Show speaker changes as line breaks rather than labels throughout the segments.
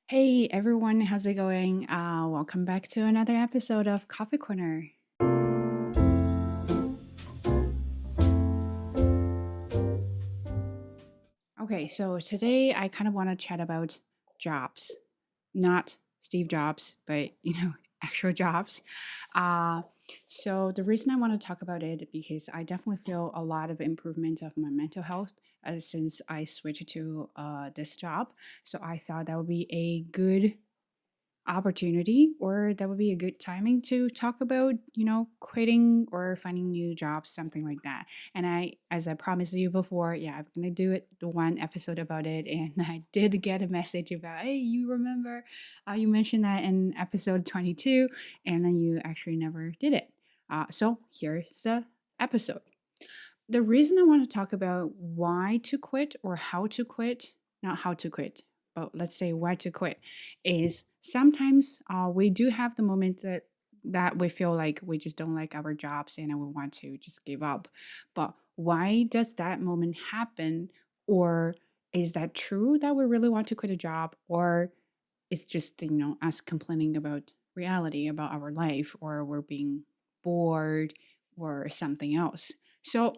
Hey everyone, how's it going? Welcome back to another episode of Coffee Corner. Okay, so today I kind of want to chat about jobs, not Steve Jobs, but actual jobs. Uh, so the reason I want to talk about it because I definitely feel a lot of improvement of my mental health since I switched to this job. So I thought that would be a good opportunity or that would be a good timing to talk about quitting or finding new jobs, something like that. And I, as I promised you before, yeah, I'm gonna do it the one episode about it. And I did get a message about, hey, you remember you mentioned that in episode 22, and then you actually never did it. So here's the episode. The reason I want to talk about why to quit or how to quit, not how to quit, but let's say why to quit, is sometimes we do have the moment that we feel like we just don't like our jobs and we want to just give up. But why does that moment happen? Or is that true that we really want to quit a job? Or it's just, us complaining about reality, about our life, or we're being bored or something else. So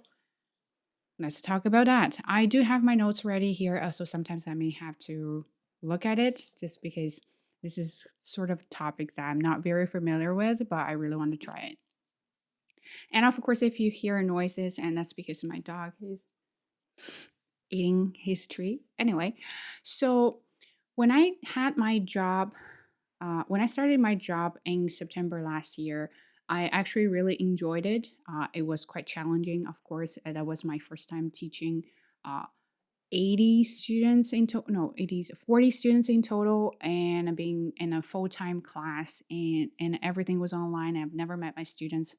let's talk about that. I do have my notes ready here, so sometimes I may have to look at it just because this is sort of topic that I'm not very familiar with, but I really want to try it. And of course, if you hear noises, and that's because my dog is eating his treat. Anyway, so when I had my job, when I started my job in September last year, I actually really enjoyed it. It was quite challenging, of course. That was my first time teaching uh, 80 students in total, no, 80, 40 students in total, and being in a full-time class, and everything was online. I've never met my students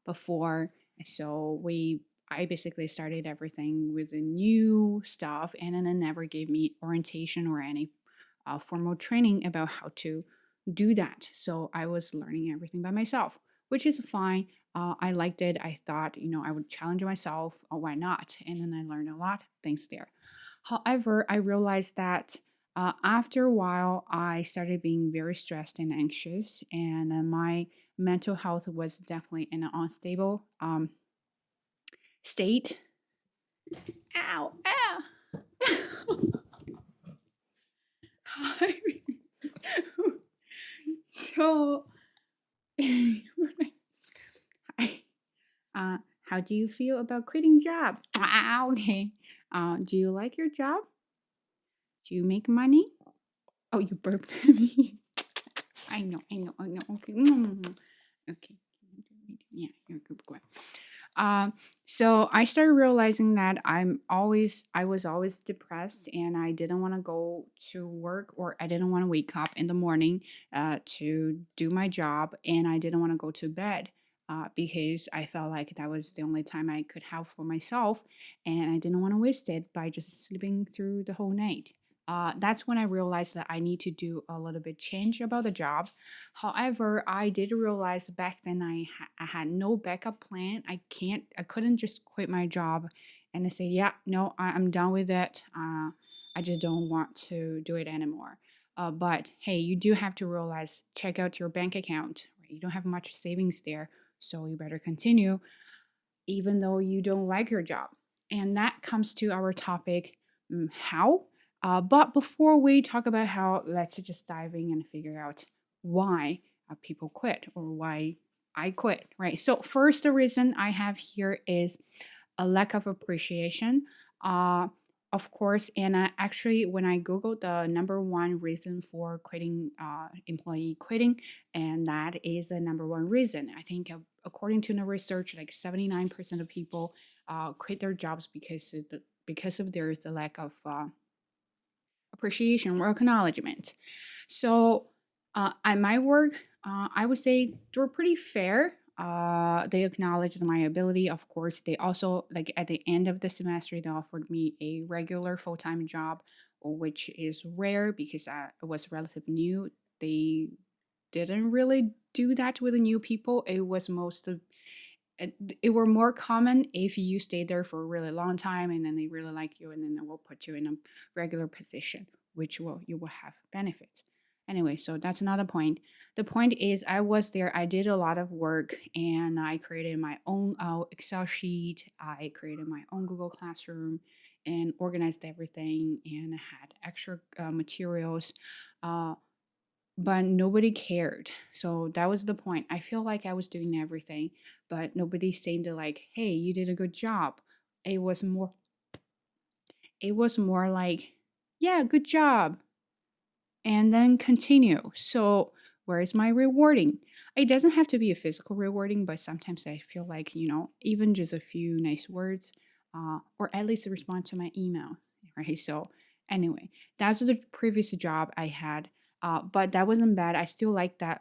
before. So I basically started everything with the new stuff, and then they never gave me orientation or any formal training about how to do that. So I was learning everything by myself, which is fine. I liked it. I thought, I would challenge myself. Why not? And then I learned a lot. Thanks there. However, I realized that after a while, I started being very stressed and anxious, and my mental health was definitely in an unstable state. Ow, ow. So, I, how do you feel about quitting job? Okay. Do you like your job? Do you make money? Oh, you burped at me. I know. Okay. Okay. Yeah, you're a good boy. So I started realizing that I was always depressed and I didn't want to go to work, or I didn't want to wake up in the morning to do my job, and I didn't want to go to bed because I felt like that was the only time I could have for myself, and I didn't want to waste it by just sleeping through the whole night. That's when I realized that I need to do a little bit change about the job. However, I did realize back then I had no backup plan. I couldn't just quit my job and say, yeah, no, I'm done with it. I just don't want to do it anymore. But hey, you do have to realize, check out your bank account. Right? You don't have much savings there, so you better continue, even though you don't like your job. And that comes to our topic, how. But before we talk about how, let's just dive in and figure out why people quit or why I quit, right? So, first, the reason I have here is a lack of appreciation. Uh, of course, and actually, when I Googled the number one reason for quitting, employee quitting, and that is the number one reason. I think, according to the research, like 79% of people quit their jobs because of there's the lack of appreciation or acknowledgement. So at my work, I would say they were pretty fair. They acknowledged my ability. Of course, they also, like, at the end of the semester, they offered me a regular full time job, which is rare because I was relatively new. They didn't really do that with the new people. It was most of it were more common if you stayed there for a really long time and then they really like you, and then they will put you in a regular position, which will you will have benefits. Anyway, so that's another point. The point is, I was there. I did a lot of work, and I created my own Excel sheet. I created my own Google Classroom, and organized everything, and I had extra materials. Uh, but nobody cared. So that was the point. I feel like I was doing everything, but nobody seemed to like, hey, you did a good job. It was more it was more like, yeah, good job. And then continue. So where is my rewarding? It doesn't have to be a physical rewarding, but sometimes I feel like, even just a few nice words, or at least respond to my email. Right. So anyway, that's the previous job I had. But that wasn't bad. I still like the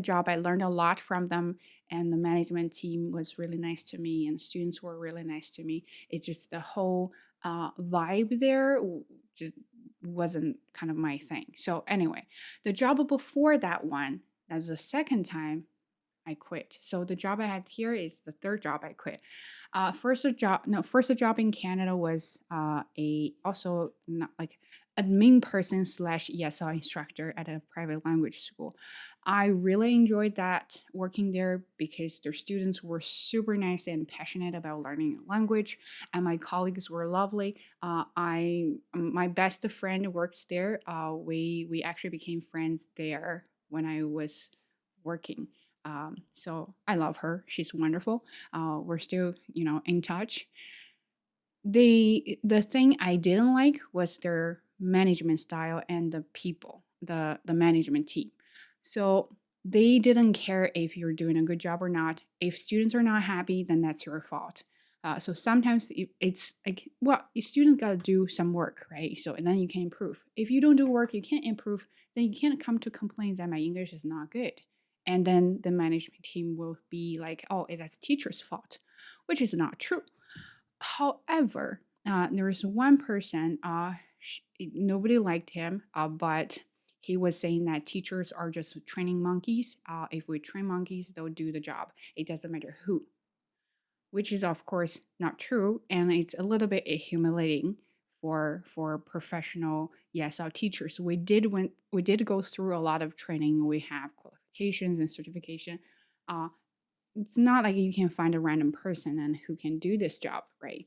job. I learned a lot from them, and the management team was really nice to me, and students were really nice to me. It's just the whole vibe there just wasn't kind of my thing. So anyway, the job before that one, that was the second time I quit. So the job I had here is the third job I quit. First a job in Canada was a also not like admin person slash ESL instructor at a private language school. I really enjoyed that working there because their students were super nice and passionate about learning a language, and my colleagues were lovely. I My best friend works there. We actually became friends there when I was working. So I love her. She's wonderful. We're still, in touch. The thing I didn't like was their management style and the people, the management team. So they didn't care if you're doing a good job or not. If students are not happy, then that's your fault. So sometimes it's like, well, your students got to do some work, right? So and then you can improve. If you don't do work, you can't improve. Then you can't come to complain that my English is not good, and then the management team will be like, oh, that's teacher's fault, which is not true. However, there is one person, nobody liked him, but he was saying that teachers are just training monkeys. If we train monkeys, they'll do the job. It doesn't matter who, which is of course not true, and it's a little bit humiliating for professional ESL teachers. We did go through a lot of training. We have qualifications and certification. Uh, it's not like you can find a random person and who can do this job, right?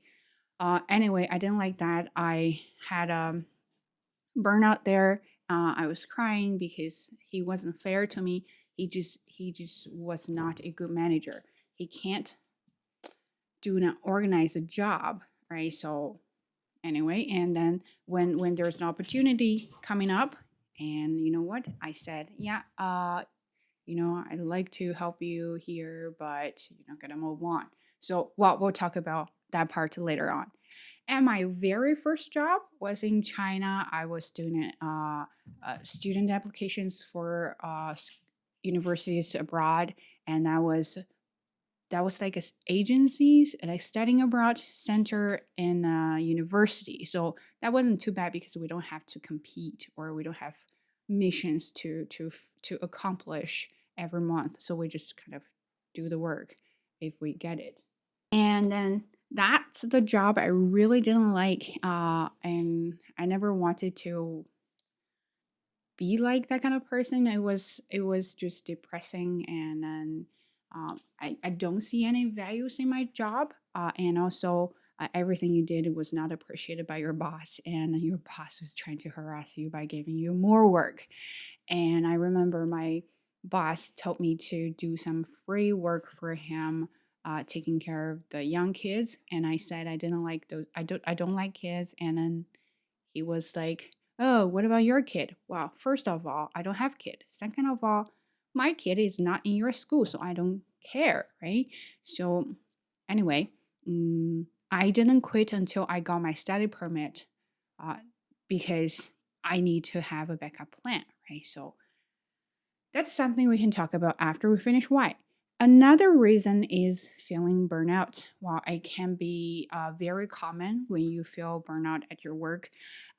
Anyway, I didn't like that. I had burnout there. I was crying because he wasn't fair to me. He just was not a good manager. He can't do not organize a job, right? So anyway, and then when there's an opportunity coming up, and you know what? I said, yeah, I'd like to help you here, but you're not gonna move on. So, well, we'll talk about that part later on. And my very first job was in China. I was doing student applications for universities abroad, and that was like a agencies like studying abroad center in a university. So that wasn't too bad because we don't have to compete or we don't have missions to accomplish every month. So we just kind of do the work if we get it. And then that's the job I really didn't like, and I never wanted to be like that kind of person. It was just depressing, and then I don't see any values in my job, and also everything you did was not appreciated by your boss, and your boss was trying to harass you by giving you more work. And I remember my boss told me to do some free work for him, taking care of the young kids, and I said I didn't like those. I don't like kids, and then he was like, "Oh, what about your kid?" Well, first of all, I don't have kid. Second of all, my kid is not in your school, so I don't care, right? So anyway, I didn't quit until I got my study permit, uh, because I need to have a backup plan, right? So that's something we can talk about after we finish why. Another reason is feeling burnout. While it can be very common when you feel burnout at your work,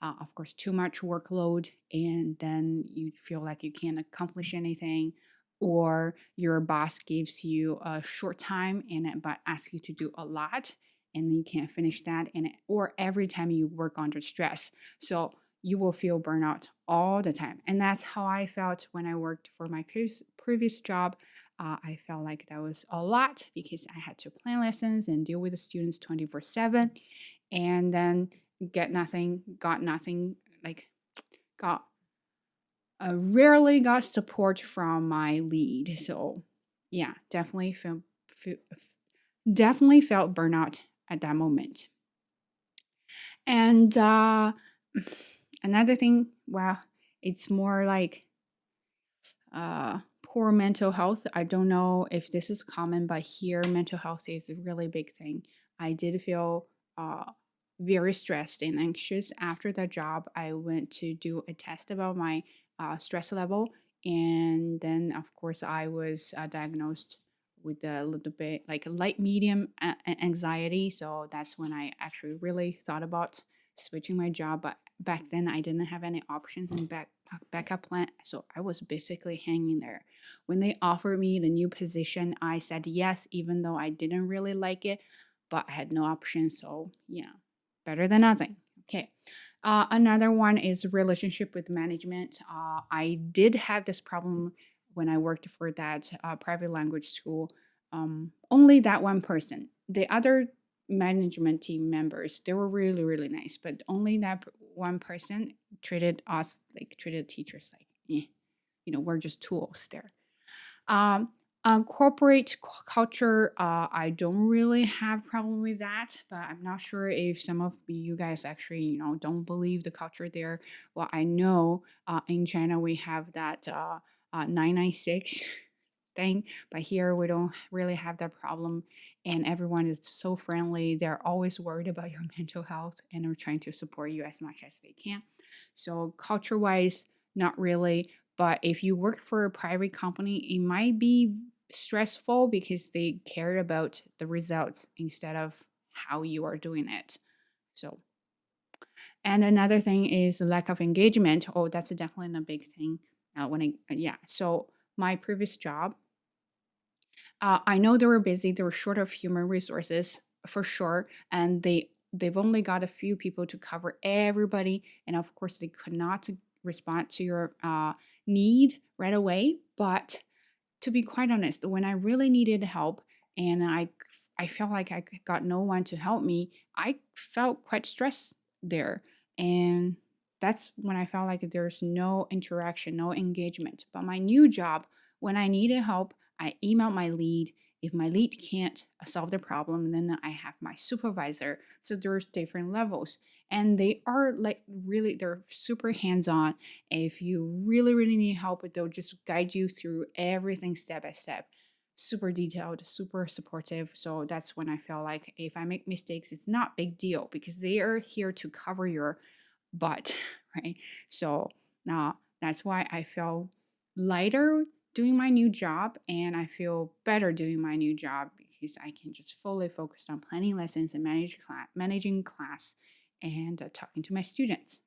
of course, too much workload, and then you feel like you can't accomplish anything, or your boss gives you a short time and but asks you to do a lot, and you can't finish that, and or every time you work under stress. So you will feel burnout all the time. And that's how I felt when I worked for my previous job. I felt like that was a lot because I had to plan lessons and deal with the students 24/7, and then got nothing, like got rarely got support from my lead. So yeah, definitely felt burnout at that moment. And another thing, well, it's more like poor mental health. I don't know if this is common, but here mental health is a really big thing. I did feel very stressed and anxious after the job. I went to do a test about my stress level, and then of course I was diagnosed with a little bit like light medium anxiety. So that's when I actually really thought about switching my job. But back then I didn't have any options and backup plan. So I was basically hanging there. When they offered me the new position, I said yes, even though I didn't really like it, but I had no option. So, better than nothing. Okay. Another one is relationship with management. I did have this problem when I worked for that private language school. Only that one person. The other management team members, they were really, really nice, but only that one person treated teachers like, we're just tools there. Um, corporate culture, I don't really have problem with that, but I'm not sure if some of you guys actually, don't believe the culture there. Well, I know in China we have that 996 thing, but here we don't really have that problem, and everyone is so friendly. They're always worried about your mental health and are trying to support you as much as they can. So culture wise, not really. But if you work for a private company, it might be stressful because they care about the results instead of how you are doing it. So, and another thing is lack of engagement. Oh, that's definitely a big thing. Yeah. So my previous job, I know they were busy. They were short of human resources for sure, and they've only got a few people to cover everybody, and of course they could not respond to your need right away. But to be quite honest, when I really needed help and I felt like I got no one to help me, I felt quite stressed there. And that's when I felt like there's no interaction, no engagement. But my new job, when I needed help, I emailed my lead. If my lead can't solve the problem, then I have my supervisor. So there's different levels. And they are like really, they're super hands on. If you really, really need help, they'll just guide you through everything step by step. Super detailed, super supportive. So that's when I feel like if I make mistakes, it's not big deal because they are here to cover your butt, right? So now that's why I feel lighter doing my new job, and I feel better doing my new job because I can just fully focus on planning lessons and managing class and talking to my students.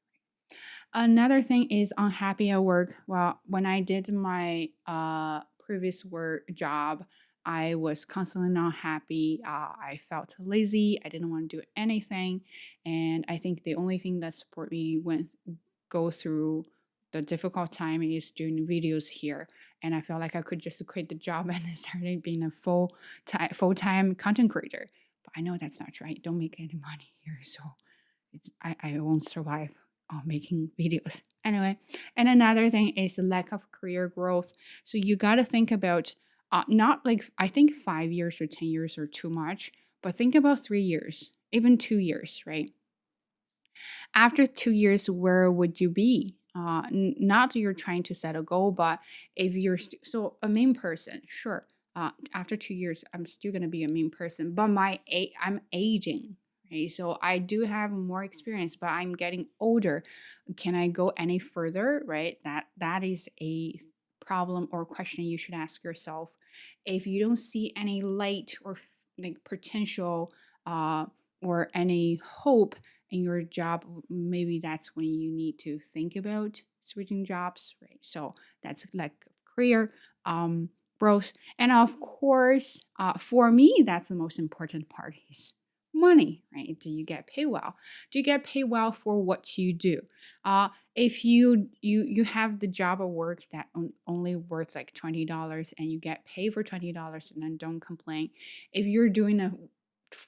Another thing is unhappy at work. Well, when I did my previous work job, I was constantly not happy. I felt lazy. I didn't want to do anything, and I think the only thing that support me when go through the difficult time is doing videos here. And I felt like I could just quit the job and then started being a full time content creator. But I know that's not right. Don't make any money here, so I won't survive making videos. Anyway, and another thing is the lack of career growth. So you got to think about not like I think 5 years or 10 years are too much, but think about 3 years, even 2 years, right? After 2 years, where would you be? Not you're trying to set a goal, but if you're so a main person, sure. After 2 years, I'm still gonna be a main person, but I'm aging, right? So I do have more experience, but I'm getting older. Can I go any further? Right? That is a problem or question you should ask yourself. If you don't see any light or like potential, uh, or any hope in your job, maybe that's when you need to think about switching jobs, right? So that's like career growth. And of course, for me, that's the most important part is money, right? Do you get paid well? Do you get paid well for what you do? If you have the job or work that only worth like $20 and you get paid for $20, and then don't complain. If you're doing a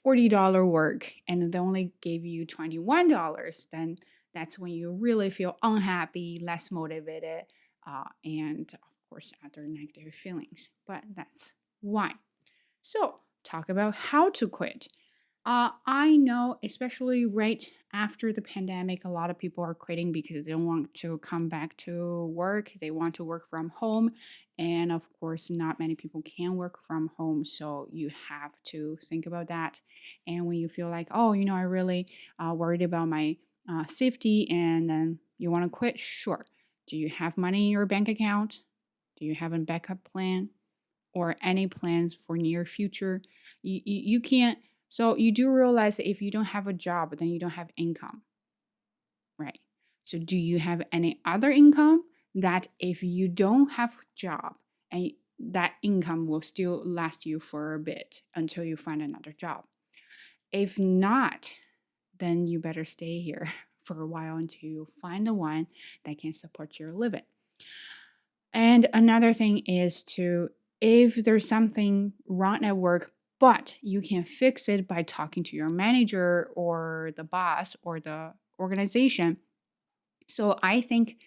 $40 work and they only gave you $21, then that's when you really feel unhappy, less motivated, and of course other negative feelings. But that's why. So, talk about how to quit. I know, especially right after the pandemic, a lot of people are quitting because they don't want to come back to work. They want to work from home. And of course, not many people can work from home. So you have to think about that. And when you feel like, oh, I really worried about my safety and then you want to quit, sure. Do you have money in your bank account? Do you have a backup plan? Or any plans for near future? You can't. So you do realize that if you don't have a job, then you don't have income, right? So do you have any other income that if you don't have job and that income will still last you for a bit until you find another job? If not, then you better stay here for a while until you find the one that can support your living. And another thing is to, if there's something wrong at work, but you can fix it by talking to your manager or the boss or the organization. So I think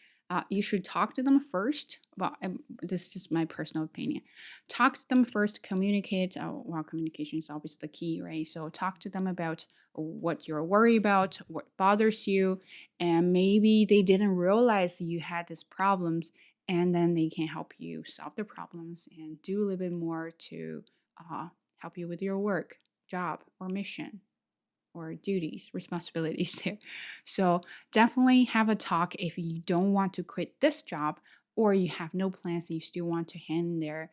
you should talk to them first. Well, this is just my personal opinion. Talk to them first, communicate. Well, communication is always the key, right? So talk to them about what you're worried about, what bothers you, and maybe they didn't realize you had these problems, and then they can help you solve the problems and do a little bit more to help you with your work, job, or mission or duties, responsibilities there. So definitely have a talk if you don't want to quit this job or you have no plans and you still want to hang in there.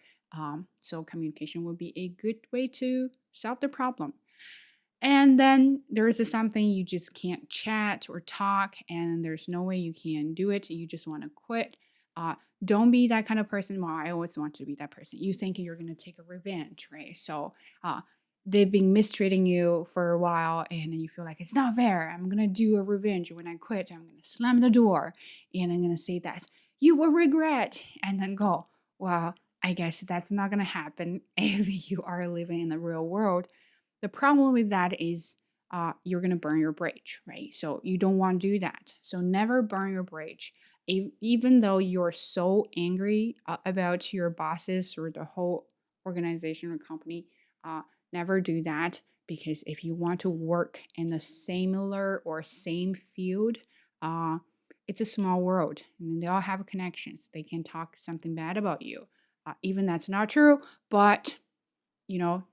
So communication would be a good way to solve the problem. And then there is something you just can't chat or talk, and there's no way you can do it. You just want to quit. Uh, don't be that kind of person. Well, I always want to be that person. You think you're going to take a revenge, right? So they've been mistreating you for a while, and then you feel like it's not fair. I'm going to do a revenge. When I quit, I'm going to slam the door and I'm going to say that you will regret and then go, well, I guess that's not going to happen if you are living in the real world. The problem with that is you're going to burn your bridge, right? So you don't want to do that. So never burn your bridge. Even though you're so angry about your bosses or the whole organization or company, uh, never do that, because if you want to work in a similar or same field, uh, it's a small world and they all have connections. They can talk something bad about you. Even that's not true, but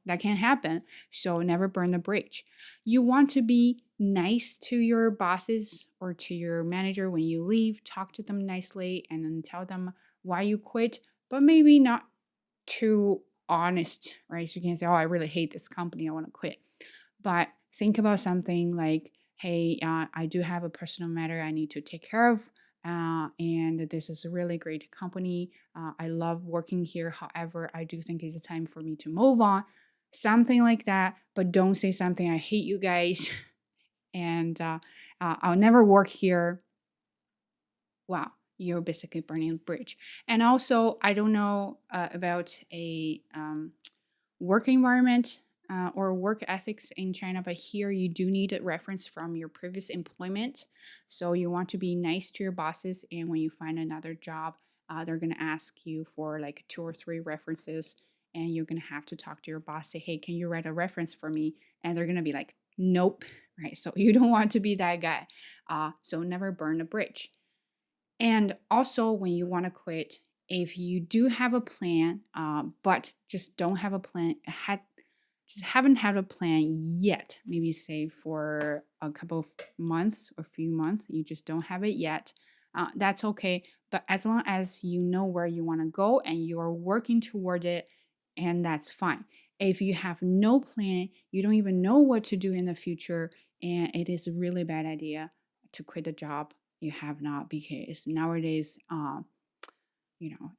that can happen. So never burn the bridge. You want to be nice to your bosses or to your manager when you leave. Talk to them nicely and then tell them why you quit, but maybe not too honest, right? So you can say, oh, I really hate this company, I want to quit. But think about something like, hey, I do have a personal matter I need to take care of. And this is a really great company. I love working here. However, I do think it's time for me to move on. Something like that. But don't say something, I hate you guys and I'll never work here. Wow, you're basically burning a bridge. And also, I don't know about a work environment or work ethics in China, but here you do need a reference from your previous employment. So you want to be nice to your bosses, and when you find another job, they're going to ask you for like 2 or 3 references, and you're going to have to talk to your boss, say, hey, can you write a reference for me? And they're going to be like, nope, right? So you don't want to be that guy. So never burn a bridge. And also, when you want to quit, if you do have a plan, but just don't have a plan, just haven't had a plan yet, maybe say for a couple of months or few months, you just don't have it yet, that's okay. But as long as you know where you want to go and you're working toward it, and that's fine. If you have no plan, you don't even know what to do in the future, and it is a really bad idea to quit a job you have not, because nowadays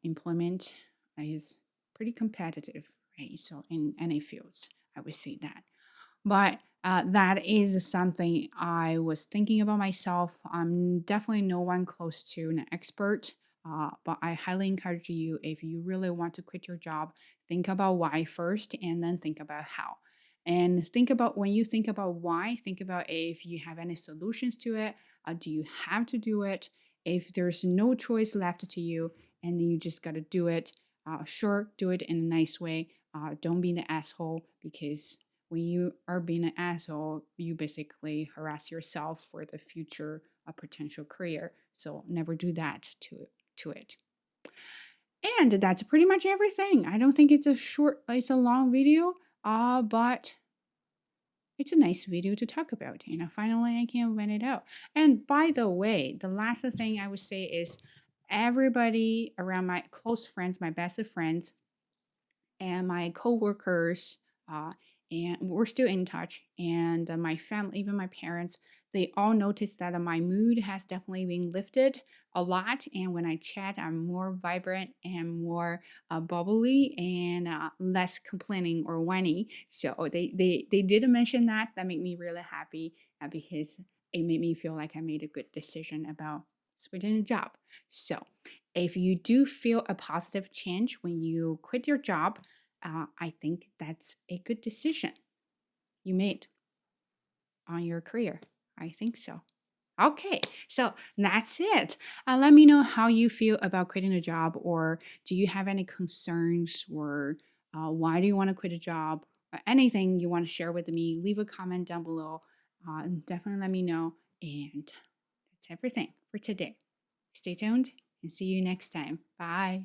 employment is pretty competitive, right? So in any fields, I would say that. But that is something I was thinking about myself. I'm definitely no one close to an expert, but I highly encourage you, if you really want to quit your job, think about why first and then think about how. And think about, when you think about why, think about if you have any solutions to it. Do you have to do it? If there's no choice left to you and you just got to do it, sure, do it in a nice way. Don't be an asshole, because when you are being an asshole, you basically harass yourself for the future potential career. So never do that to it. And that's pretty much everything. I don't think it's a long video, but it's a nice video to talk about. Finally I can vent it out. And by the way, the last thing I would say is, everybody around, my close friends, my best of friends, and my coworkers, uh, and we're still in touch. And my family, even my parents, they all noticed that my mood has definitely been lifted a lot. And when I chat, I'm more vibrant and more bubbly, and less complaining or whiny. So they did mention that. That made me really happy, because it made me feel like I made a good decision about switching a job. So if you do feel a positive change when you quit your job, I think that's a good decision you made on your career. I think so. Okay, so that's it. Let me know how you feel about quitting a job, or do you have any concerns, or why do you want to quit a job, or anything you want to share with me. Leave a comment down below. Definitely let me know. And that's everything for today. Stay tuned and see you next time. Bye.